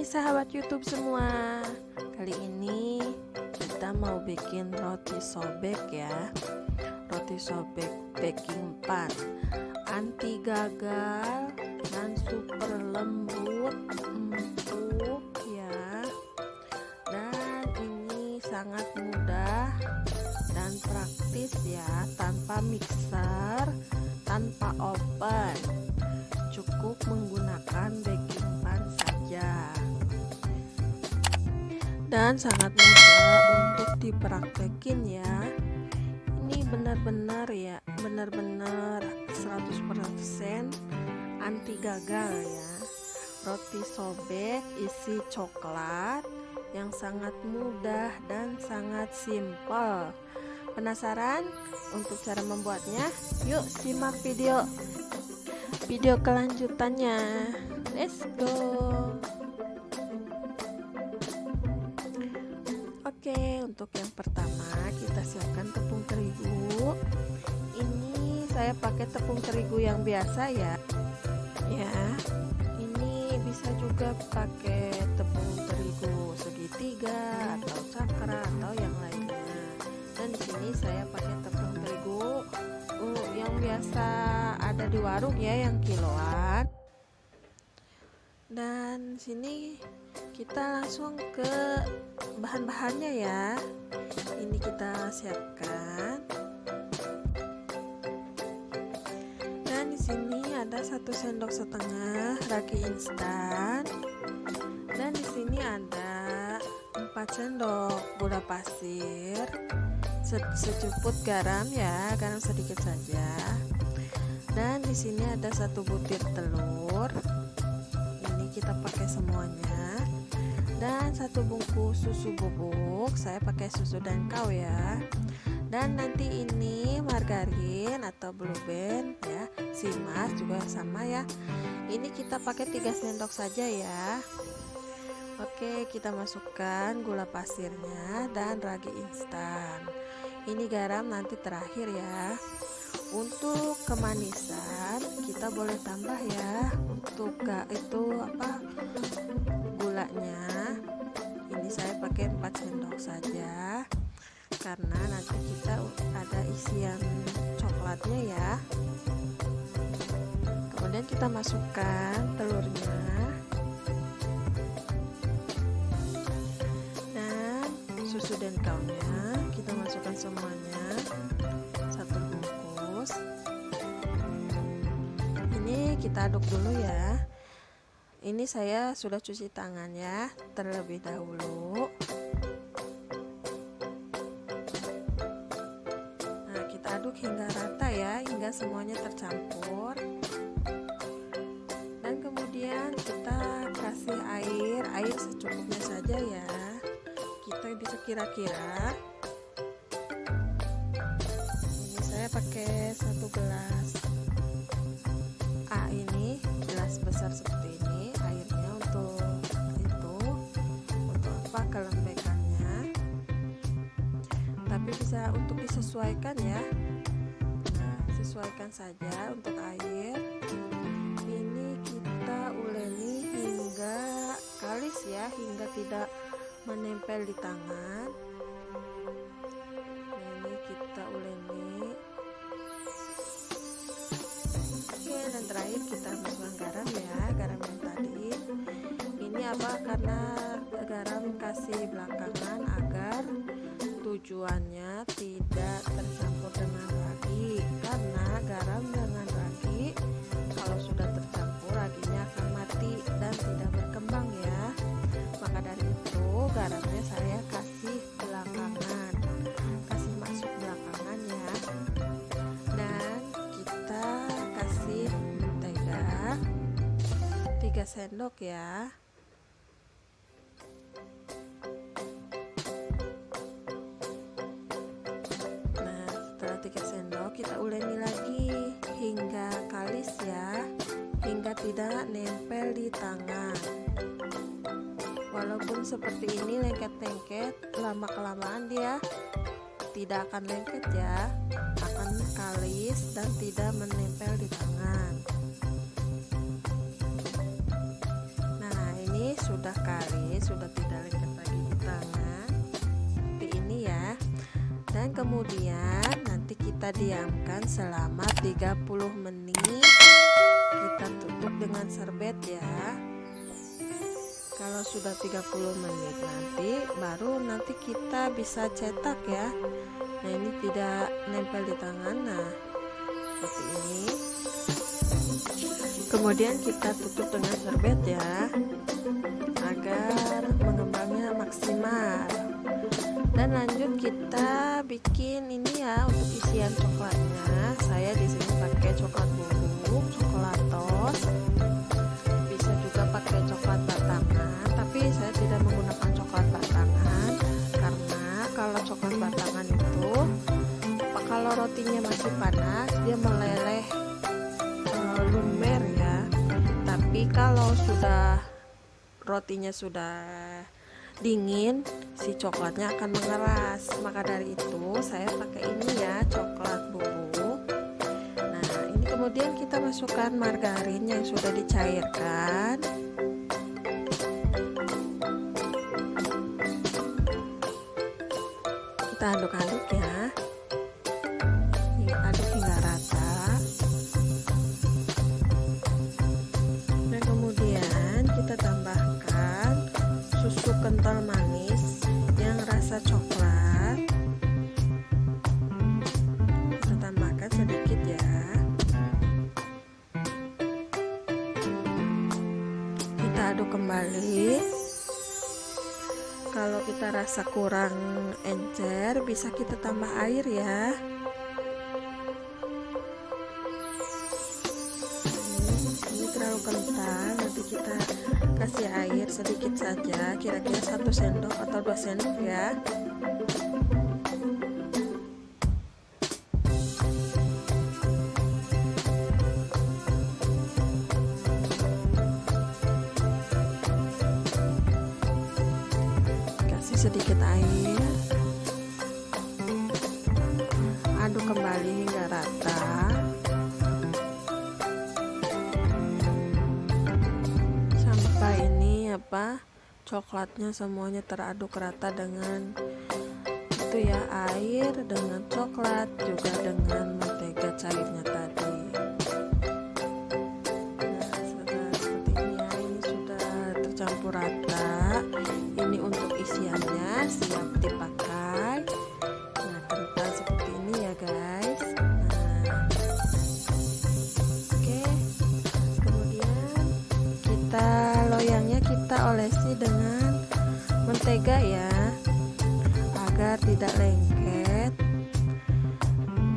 sahabat YouTube semua, kali ini kita mau bikin roti sobek ya. Roti sobek baking pan, anti gagal dan super lembut, empuk ya. Dan ini sangat mudah dan praktis ya, tanpa mixer, tanpa oven. Cukup menggunakan baking pan saja. Dan sangat mudah untuk dipraktekin ya. Ini benar-benar ya, benar-benar 100% anti gagal ya. Roti sobek isi coklat yang sangat mudah dan sangat simpel. Penasaran untuk cara membuatnya? Yuk simak video kelanjutannya. Let's go. Oke, untuk yang pertama kita siapkan tepung terigu. Ini saya pakai tepung terigu yang biasa ya. Ini bisa juga pakai tepung terigu segitiga atau cakra atau yang lainnya. Dan di sini saya pakai tepung terigu yang biasa ada di warung ya, yang kiloan. Dan sini kita langsung ke bahan-bahannya ya. Ini kita siapkan. Dan di sini ada 1,5 sendok ragi instan. Dan di sini ada 4 sendok gula pasir, secuput garam ya, garam sedikit saja. Dan di sini ada 1 butir telur. Ini kita pakai semuanya. Dan 1 bungkus susu bubuk, saya pakai susu dan kau ya. Dan nanti ini margarin atau blue band ya, simas juga sama ya. Ini kita pakai 3 sendok saja ya. Oke, kita masukkan gula pasirnya dan ragi instan. Ini garam nanti terakhir ya. Untuk kemanisan kita boleh tambah ya. Untuk gulanya, ini saya pakai 4 sendok saja, karena nanti kita ada isian coklatnya ya. Kemudian kita masukkan telurnya dan susu dan kaunya, kita masukkan semuanya 1 bungkus. Ini kita aduk dulu ya. Ini saya sudah cuci tangan ya terlebih dahulu. Nah, kita aduk hingga rata ya, hingga semuanya tercampur. Dan kemudian kita kasih air secukupnya saja ya. Kita bisa kira-kira. Ini saya pakai 1 gelas. Ini gelas besar seperti ini. Airnya untuk kelembekannya, tapi bisa untuk disesuaikan ya. Nah, sesuaikan saja untuk air. Ini kita uleni hingga kalis ya, hingga tidak menempel di tangan. Nah, ini kita uleni. Oke, dan terakhir kita masukkan garam ya, garam yang tadi. Ini karena garam kasih belakangan agar tujuannya tidak tercampur dengan ragi, karena garam dengan ragi kalau sudah tercampur raginya akan mati dan tidak berkembang ya. Maka dari itu garamnya saya kasih belakangan, kasih masuk belakangan ya. Dan kita kasih mentega 3 sendok ya. Nah, setelah 3 sendok kita uleni lagi hingga kalis ya, hingga tidak nempel di tangan. Walaupun seperti ini lengket-lengket, lama-kelamaan dia tidak akan lengket ya, akan kalis dan tidak menempel di tangan. sudah kalis, sudah tidak lengket lagi di tangan seperti ini ya. Dan kemudian nanti kita diamkan selama 30 menit. Kita tutup dengan serbet ya. Kalau sudah 30 menit nanti kita bisa cetak ya. Nah, ini tidak nempel di tangan. Nah, seperti ini. Kemudian kita tutup dengan serbet ya, agar mengembangnya maksimal. Dan lanjut kita bikin ini ya untuk isian coklatnya. Saya di sini pakai coklat bubuk, coklatos. Bisa juga pakai coklat batangan, tapi saya tidak menggunakan coklat batangan karena kalau coklat batangan itu kalau rotinya masih panas dia meleleh, lumer ya. Tapi kalau rotinya sudah dingin, si coklatnya akan mengeras. Maka dari itu saya pakai ini ya, coklat bubuk. Nah, ini kemudian kita masukkan margarin yang sudah dicairkan. Kita aduk-aduk ya. Aduk hingga rata. Dan kemudian kita tambahkan susu kental manis yang rasa coklat. Kita tambahkan sedikit ya. Kita aduk kembali. Kalau kita rasa kurang encer, bisa kita tambah air ya. Ini terlalu kental, nanti kita kasih air sedikit saja, kira-kira 1 sendok atau 2 sendok ya. Kasih sedikit air, aduk kembali hingga rata. Sampai ini coklatnya semuanya teraduk rata dengan itu ya, air dengan coklat juga dengan mentega cairnya tadi. Nah, seperti ini ya, ini sudah tercampur rata. Ini untuk isiannya siap dipakai. Nah, kental seperti ini ya guys. Nah, oke. Kemudian loyangnya kita olesi dengan mentega ya, agar tidak lengket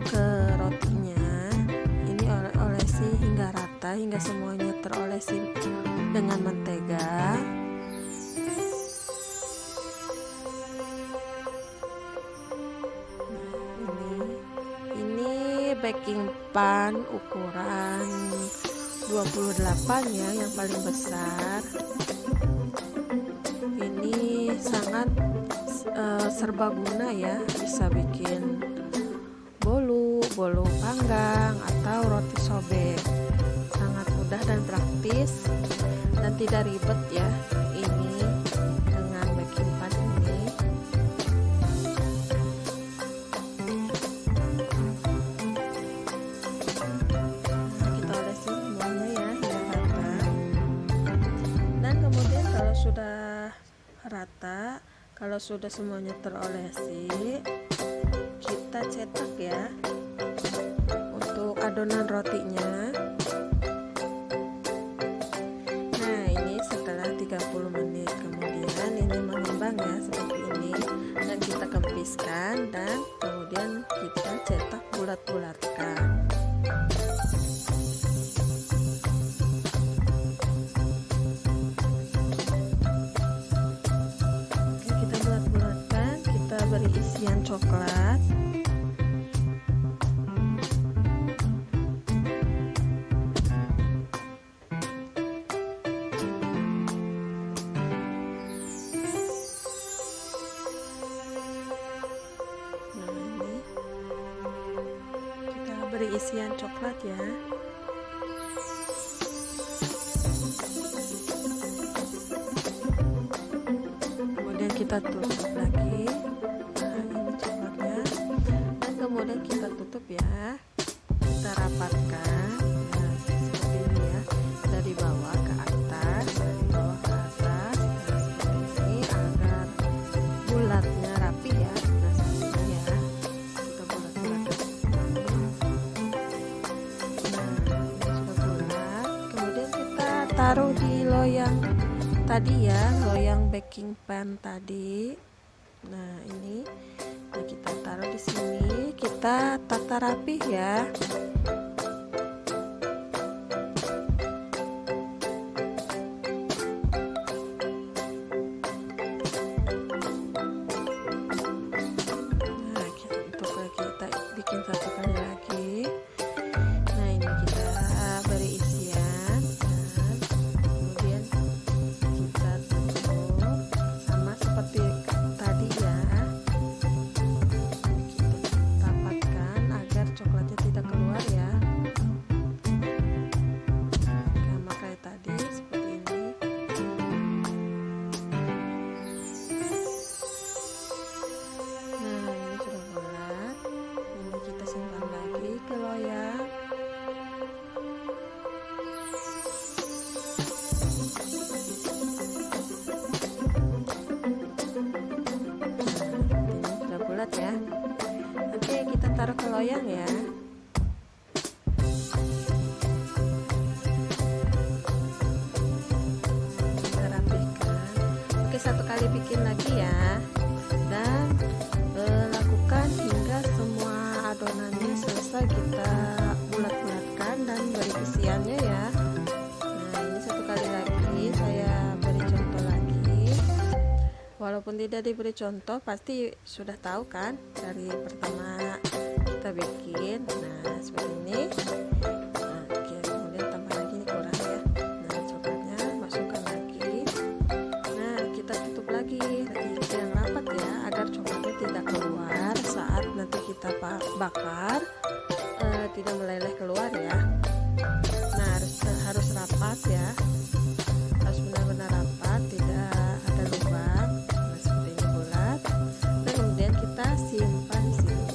ke rotinya. Ini olesi hingga rata, hingga semuanya terolesi dengan mentega. Baking pan ukuran 28 ya, yang paling besar. Ini sangat serbaguna ya, bisa bikin bolu panggang atau roti sobek. Sangat mudah dan praktis dan tidak ribet ya ini dengan baking pan ini. Sudah rata, kalau sudah semuanya terolesi, kita cetak ya untuk adonan rotinya. Nah, ini setelah 30 menit kemudian ini mengembang ya seperti ini, dan kita kempiskan dan kemudian kita cetak bulat-bulatkan. Beri isian coklat. Nah, ini kita beri isian coklat ya. kita tutup lagi. Nah, ini coklatnya, dan kemudian kita tutup ya, kita rapatkan. Nah, seperti ini ya, dari bawah ke atas, dari bawah ke atas. Nah, seperti ini agar bulatnya rapi ya. Nah, seperti ini ya, kita bulat-bulatkan seperti ini. Nah, ini sudah bulat. Kemudian kita taruh di loyang tadi ya, loyang baking pan tadi. Nah, ini kita taruh di sini, kita tata rapih ya. Nah, untuk kita bikin satu kali lagi. Nah, ini kita beri isian. Nah, kemudian kita tutup sama seperti tadi ya. Kita rapatkan agar coklatnya tidak keluar ya. Sama kayak tadi, seperti ini. Nah, ini sudah bulat. Ini kita simpan lagi ke loyang. Bulat ya. Oke, kita taruh ke loyang ya. Kita rapihkan. Oke, satu kali bikin lagi ya, dan lakukan hingga semua adonannya selesai. Kita bulat-bulatkan dan beri isiannya ya. Nah, ini satu kali lagi saya beri contoh lagi. Walaupun tidak diberi contoh, pasti sudah tahu kan dari pertama kita bikin. Nah, seperti ini. Nah, oke, kemudian tambah lagi, ini kurang ya. Nah, coklatnya masukkan lagi. Nah, kita tutup lagi yang rapat ya, agar coklatnya tidak keluar saat nanti kita bakar, tidak meleleh keluar ya. Nah, harus rapat ya, harus benar-benar rapat, tidak ada lubang. Simpan di sini.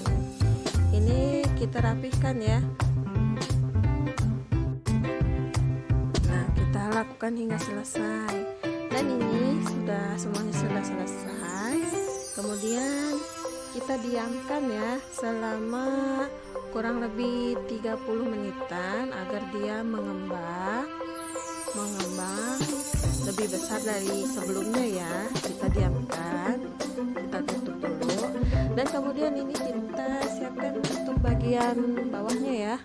Ini kita rapihkan ya. Nah, kita lakukan hingga selesai. Dan ini semuanya sudah selesai. Kemudian kita diamkan ya selama kurang lebih 30 menitan agar dia mengembang lebih besar dari sebelumnya ya. Kita diamkan, kita tutup dulu, dan kemudian ini kita siapkan untuk bagian bawahnya ya.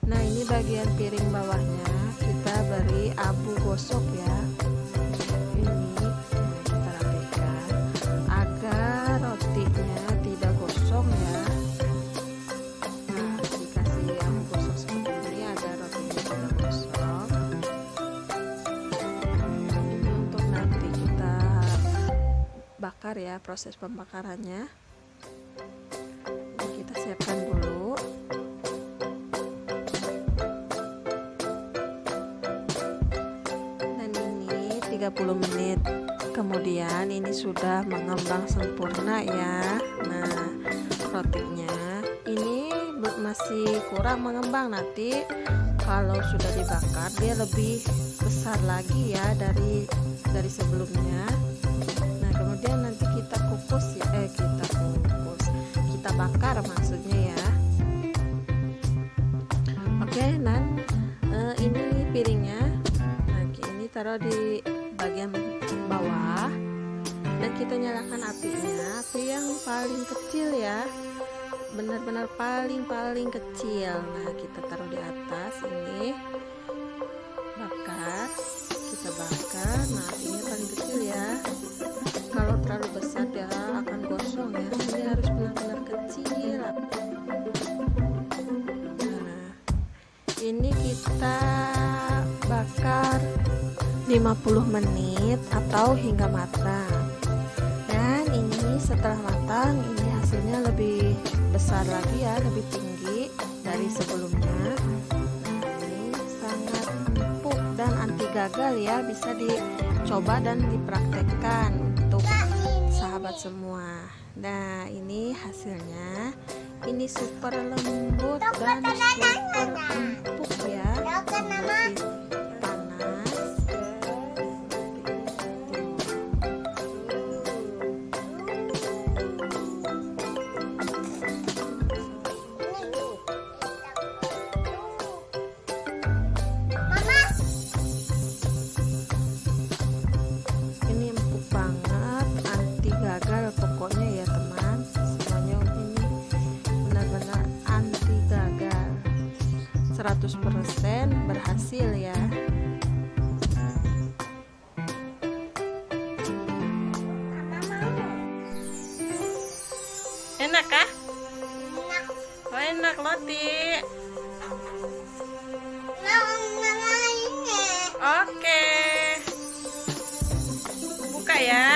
Nah, ini bagian piring bawahnya kita beri abu gosok ya. Ini kita rapihkan agar rotinya tidak gosong ya. Nah, dikasih abu gosok seperti ini agar rotinya tidak gosong. Ini untuk nanti kita bakar ya, proses pembakarannya. Ini kita siapkan dulu. Dan ini 30 menit kemudian ini sudah mengembang sempurna ya. Nah, rotinya ini masih kurang mengembang, nanti kalau sudah dibakar dia lebih besar lagi ya dari sebelumnya. Nah, kemudian nanti kita kukus ya, kita bakar maksudnya ya. Oke, Nan, ini piringnya. Nah, ini taruh di bagian bawah dan kita nyalakan apinya, api yang paling kecil ya, benar-benar paling kecil. Nah, kita taruh di atas ini, bakar, kita bakar. Nah, apinya paling kecil ya, kalau terlalu besar dia akan gosong ya. Ini harus benar-benar kecil. Nah, ini kita bakar 50 menit atau hingga matang. Dan ini setelah matang, ini hasilnya lebih besar lagi ya, lebih tinggi dari sebelumnya. Nah, ini sangat empuk dan anti gagal ya, bisa dicoba dan dipraktekkan untuk dapat semua. Nah, ini hasilnya. Ini super lembut dan super empuk ya. Lebih panas. Ini empuk banget, anti gagal pokoknya ya teman. Semuanya ini benar-benar anti gagal, 100% berhasil ya. Enak kah? Oh, enak Loti. Oke, buka ya.